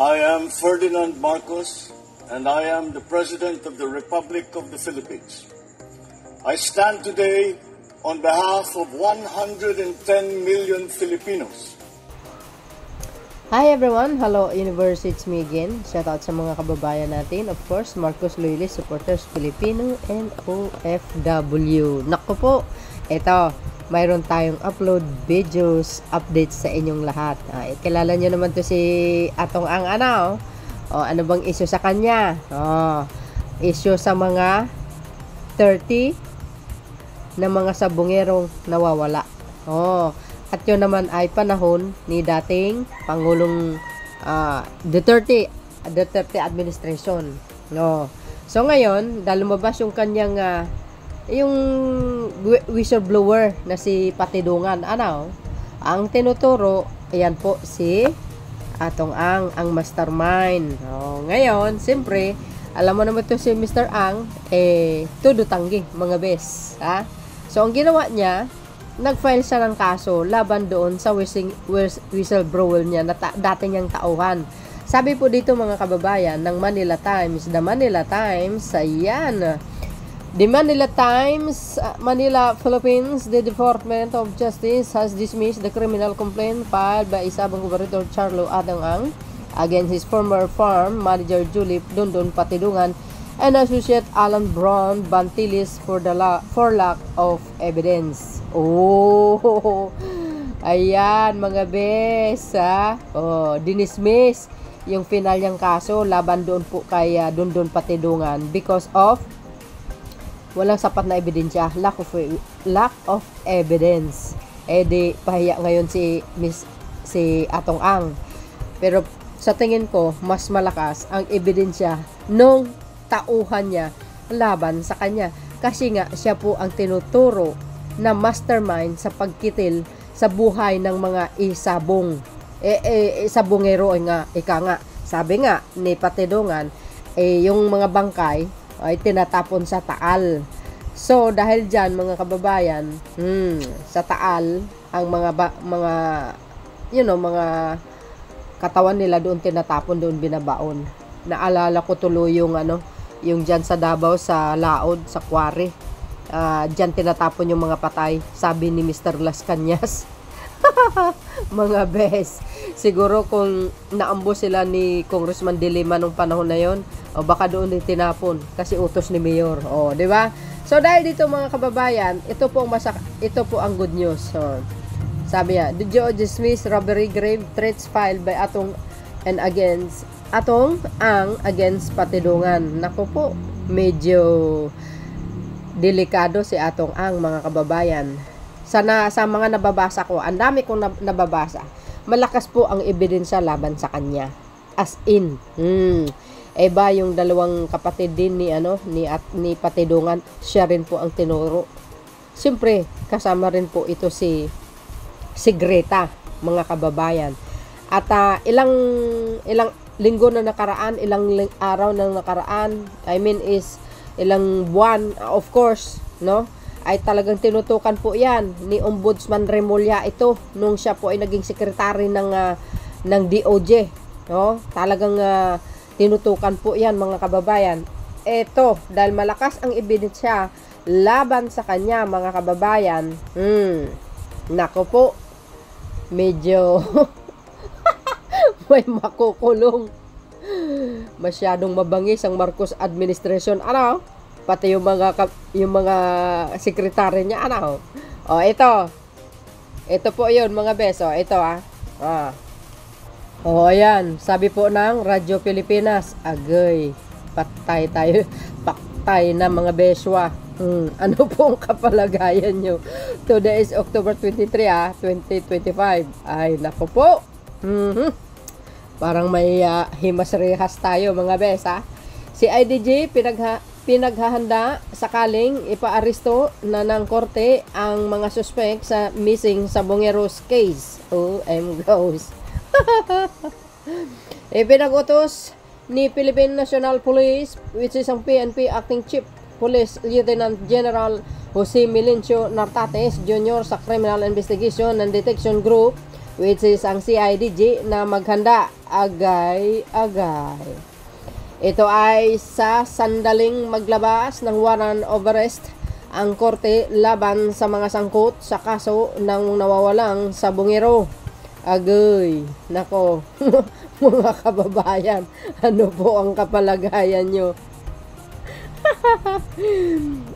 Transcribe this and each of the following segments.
I am Ferdinand Marcos, and I am the President of the Republic of the Philippines. I stand today on behalf of 110 million Filipinos. Hi everyone! Hello Universe, it's me again. Shout out sa mga kababayan natin. Of course, Marcos Loyalist Supporters Filipino and OFW. Naku po, eto, mayroon tayong upload videos, updates sa inyong lahat. Kilala nyo naman to si Atong Ang ano. Ano bang issue sa kanya? Issue sa mga 30 na mga sabongerong nawawala. At yun naman ay panahon ni dating Pangulong Duterte administration. So ngayon, dahil lumabas yung kanyang yung whistleblower na si Patidungan, ang tinuturo, ayan po si Atong ang mastermind. Ngayon, siyempre, alam mo naman to si Mr. Ang, todo tanggi, mga bes. So, ang ginawa niya, nag-file siya ng kaso laban doon sa whistleblower niya na dati niyang tauhan. Sabi po dito mga kababayan ng Manila Times, the Manila Times, ayan, the Manila Times, Manila, Philippines, the Department of Justice has dismissed the criminal complaint filed by Isabong Gobernador Charlo Atong Ang against his former farm manager Julie Dondon Patidungan and associate Alan Brown Bantilis for lack of evidence. Ayan mga bes, dinismiss yung final niyang kaso laban doon po kay Dondon Patidungan because of walang sapat na ebidensya, lack of evidence. Di pahiya ngayon si Atong Ang. Pero sa tingin ko, mas malakas ang ebidensya nung tauhan niya laban sa kanya. Kasi nga, siya po ang tinuturo na mastermind sa pagkitil sa buhay ng mga isabong. Sabongero nga, sabi nga ni Patidungan, yung mga bangkay ay tinatapon sa Taal. So dahil diyan mga kababayan, sa Taal ang mga mga katawan nila doon tinatapon, doon binabaon. Naalala ko tuloy yung yung diyan sa Davao sa Laod sa Quarry. Diyan tinatapon yung mga patay, sabi ni Mr. Las Cañas. Mga bes, siguro kung naambo sila ni Congressman De Lima nung panahon na yon, baka doon din tinapon kasi utos ni Mayor. Di ba? So dahil dito mga kababayan, ito po ang good news. Sabi niya, the judge dismissed robbery grave threats filed by Atong and against Atong Ang against Patidungan. Naku po, medyo delikado si Atong Ang mga kababayan. Sa mga nababasa ko, ang dami kong nababasa, malakas po ang ebidensya laban sa kanya. As in, ba yung dalawang kapatid din ni Patidungan, siya rin po ang tinuro. Siyempre, kasama rin po ito si Greta, mga kababayan. At ilang linggo na nakaraan, ilang araw na nakaraan, is ilang buwan, of course, ay talagang tinutukan po yan ni Ombudsman Remulla ito nung siya po ay naging sekretary ng DOJ. Talagang tinutukan po yan mga kababayan. Ito, dahil malakas ang ebidensya laban sa kanya mga kababayan, nako po, medyo may makukulong. Masyadong mabangis ang Marcos administration. Pati yung mga sekretary niya, ito po yun mga beso, ito ayan, sabi po ng Radyo Pilipinas, agay, patay na mga beswa. Ano po ang kapalagayan nyo? Today is October 23, 2025. Ay, naku po. Parang may himas-rehas tayo mga besa. Si IDG pinaghahanda sakaling ipaaresto na ng korte ang mga suspect sa missing Sabongeros case. OMGs. Ipinag-utos ni Philippine National Police, which is ang PNP Acting Chief Police Lieutenant General Jose Milencio Nartates Jr. sa Criminal Investigation and Detection Group which is ang CIDG na maghanda agay-agay. Ito ay sa sandaling maglabas ng warrant of arrest ang korte laban sa mga sangkot sa kaso ng nawawalang sabongero. Agay, nako, mga kababayan, ano po ang kapalagayan nyo?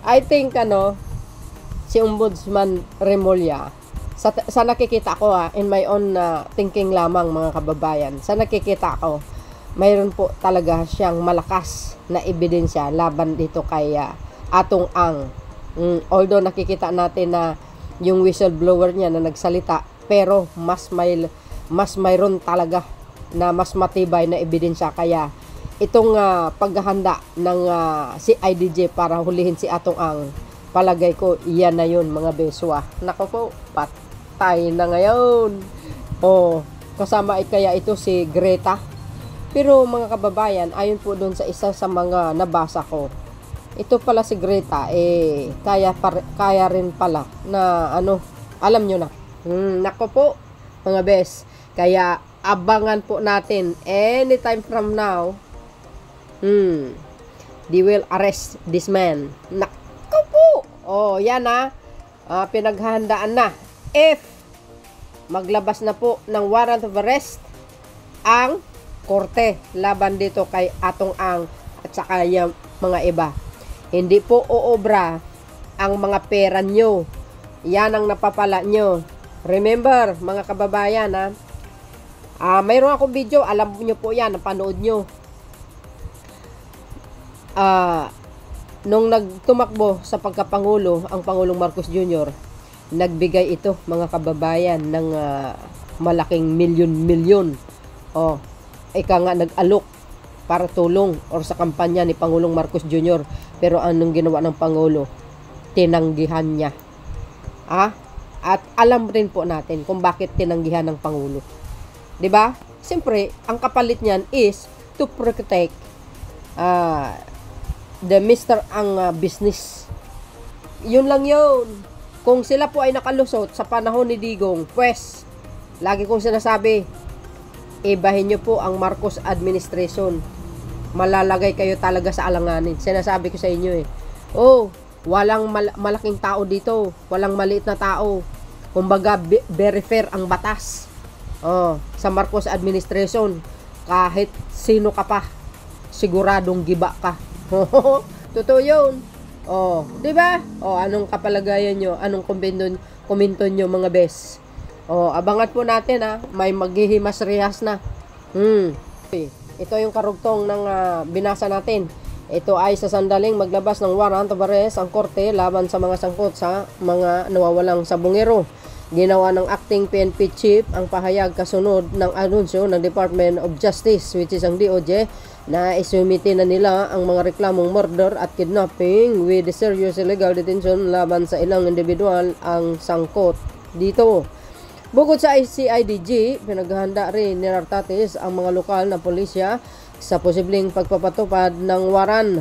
I think si Ombudsman Remulla, sa nakikita ko in my own thinking lamang mga kababayan, sa nakikita ko, mayroon po talaga siyang malakas na ebidensya laban dito kay Atong Ang. Although nakikita natin na yung whistleblower niya na nagsalita, pero mas mayroon talaga na mas matibay na ebidensya. Kaya itong paghahanda ng CIDG para hulihin si Atong Ang, palagay ko iyan na yun mga beswa. Nako po, patay na ngayon. Kasama kaya ito si Greta. Pero mga kababayan, ayon po doon sa isa sa mga nabasa ko, ito pala si Greta, kaya rin pala na alam nyo na. Nako po, mga bes. Kaya, abangan po natin anytime from now, they will arrest this man. Nako po! Yan pinaghahandaan na. If maglabas na po ng warrant of arrest ang korte laban dito kay Atong Ang at saka yung mga iba. Hindi po uobra ang mga pera nyo. Yan ang napapala nyo. Remember, mga kababayan, mayroon akong video, alam nyo po yan, napanood nyo. Nung nagtumakbo sa pagkapangulo, ang Pangulong Marcos Jr., nagbigay ito, mga kababayan, ng malaking milyon-milyon. Ika nga nag-alok para tulong or sa kampanya ni Pangulong Marcos Jr. Pero anong ginawa ng Pangulo? Tinanggihan niya. At alam rin po natin kung bakit tinanggihan ng Pangulo. 'Di ba? Siyempre, ang kapalit niyan is to protect the Mr. Ang business. Yun lang yun. Kung sila po ay nakalusot sa panahon ni Digong, pues, lagi kong sinasabi, ibahin nyo po ang Marcos administration. Malalagay kayo talaga sa alanganin. Sinasabi ko sa inyo walang malaking tao dito. Walang maliit na tao. Kumbaga, very fair ang batas. Sa Marcos administration, kahit sino ka pa, siguradong giba ka. Totoo yun. Di ba? Anong kapalagayan nyo? Anong komento nyo mga bes? Abangan po natin may maghihimas rehas na. Ito yung karugtong ng binasa natin. Ito ay sa sandaling maglabas ng warrant of arrest ang korte laban sa mga sangkot sa mga nawawalang sabongero. Ginawa ng acting PNP chief ang pahayag kasunod ng anunsyo ng Department of Justice, which is ang DOJ, na isumite na nila ang mga reklamong murder at kidnapping with serious illegal detention laban sa ilang individual ang sangkot dito. Bukod sa CIDG, pinaghahanda rin ni Nartates ang mga lokal na pulisya sa posibleng pagpapatupad ng waran.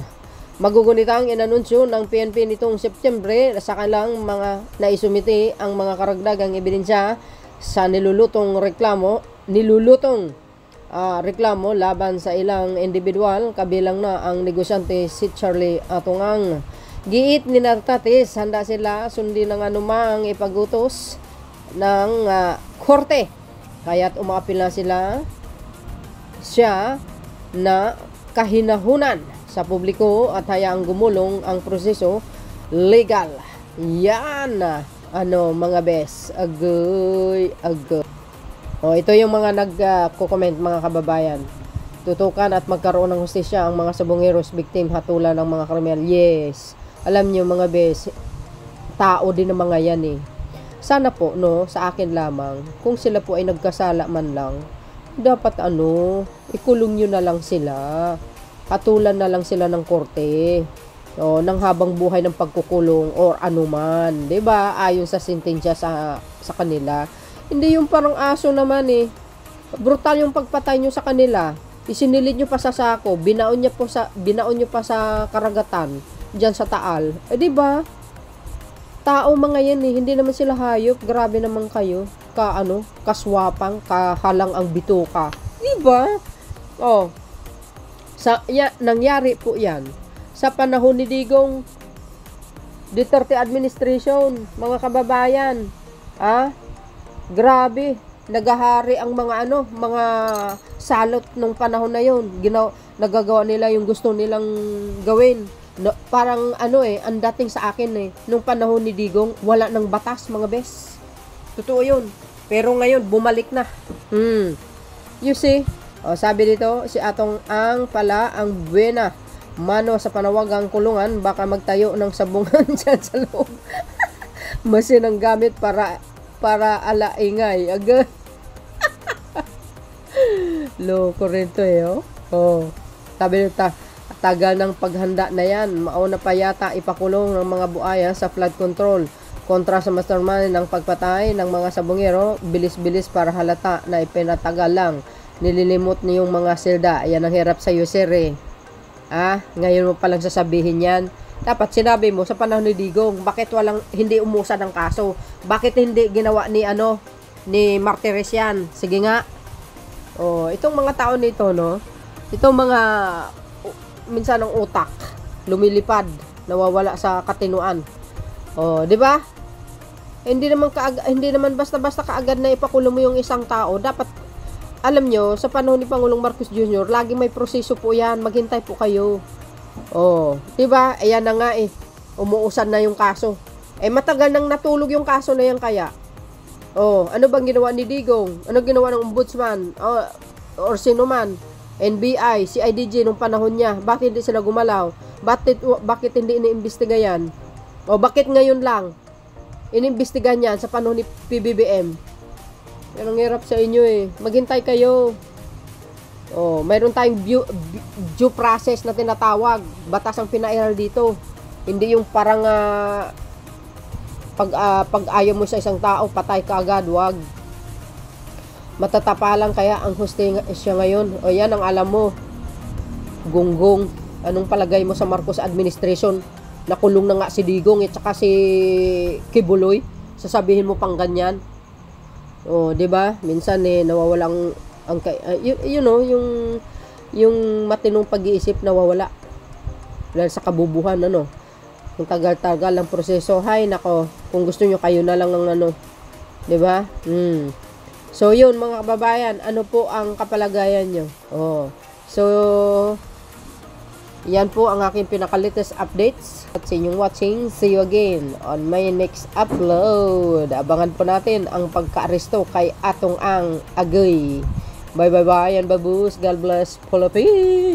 Magugunita ang inanunsyo ng PNP nitong Setyembre sa kanilang mga naisumite ang mga karagdagang ebidensya sa nilulutong reklamo laban sa ilang individual, kabilang na ang negosyante si Charlie Atong Ang. Giit ni Nartates, handa sila sundin ng anumang ipagutos ng korte. Kaya't umaapil na siya na kahinahunan sa publiko at hayaang gumulong ang proseso legal. Yan mga bes. Agoy. Ito yung mga nagko-comment mga kababayan. Tutukan at magkaroon ng hustisya ang mga sabongeros victim hatulan ng mga kriminal. Yes. Alam niyo mga bes, tao din ng mga yan Sana po sa akin lamang, kung sila po ay nagkasala man lang, dapat ikulong nyo na lang sila. Hatulan na lang sila ng korte. Nang habang buhay ng pagkukulong or anuman. 'Di ba? Ayon sa sentensya sa kanila. Hindi yung parang aso naman Brutal yung pagpatay nyo sa kanila. Isinilid nyo pa sa sako, binaon nyo pa sa karagatan, diyan sa Taal. 'Di ba? Tao mga yan hindi naman sila hayop. Grabe naman kayo. ka kaswapang, kahalang ang bituka. Diba? Oh. Nangyari po 'yan sa panahon ni Digong Duterte administration, mga kababayan. Grabe, nagahari ang mga salot nung panahon na 'yon. Nagagawa nila yung gusto nilang gawin. No, parang ang dating sa akin nung panahon ni Digong, wala nang batas, mga bes. Totoo 'yun. Pero ngayon bumalik na. You see? Sabi dito, si Atong ang buena mano sa panawagang kulungan, baka magtayo ng sabungan dyan sa loob. Masin ang gamit para alaingay. Agad. Loko rin to Sabi nito, tagal ng paghanda na yan. Mauna pa yata ipakulong ng mga buaya sa flood control. Kontra sa mastermind ng pagpatay ng mga sabungero, bilis-bilis para halata na ipinatagal lang. Nililimot niyo yung mga silda. Yan ang hirap sa iyo, sir ngayon mo palang sasabihin yan. Dapat sinabi mo sa panahon ni Digong, bakit hindi umusan ng kaso? Bakit hindi ginawa ni Martires yan? Sige nga. Itong mga tao nito, itong mga minsan ng utak lumilipad, nawawala sa katinuan. Di ba? Hindi naman basta-basta kaagad na ipakulong mo yung isang tao. Dapat alam nyo, sa panahon ni Pangulong Marcos Jr., lagi may proseso po yan. Maghintay po kayo. Diba? Ayan na nga umuusan na yung kaso. Matagal nang natulog yung kaso na yan kaya. Ano bang ginawa ni Digong? Ano ginawa ng ombudsman? Or sino man? NBI, CIDG nung panahon niya. Bakit hindi sila gumalaw? Bakit hindi iniimbestiga yan? Bakit ngayon lang? Inimbestiga niyan sa panahon ni PBBM. Yan ang hirap sa inyo Maghintay kayo. Mayroon tayong due process na tinatawag. Batas ang pinairal dito. Hindi yung parang pag ayaw mo sa isang tao, patay ka agad. Wag. Matatapalan kaya ang hustisya ngayon. Yan ang alam mo. Gunggong. Anong palagay mo sa Marcos administration? Nakulong na nga si Digong at saka si Kibuloy. Sasabihin mo pang ganyan. 'Di ba? Minsan nawawalang yung matinong pag-iisip nawawala. Dahil sa kabubuhan Kung tagal-tagal ang proseso, hay nako, kung gusto niyo kayo na lang ng 'di ba? So yun mga kababayan, ano po ang kapalagayan niyo? So yan po ang aking pinaka-latest updates. At sa inyong watching, see you again on my next upload. Abangan po natin ang pagka-aresto kay Atong Ang Agoy. Bye bye bye and babus. God bless Philippines.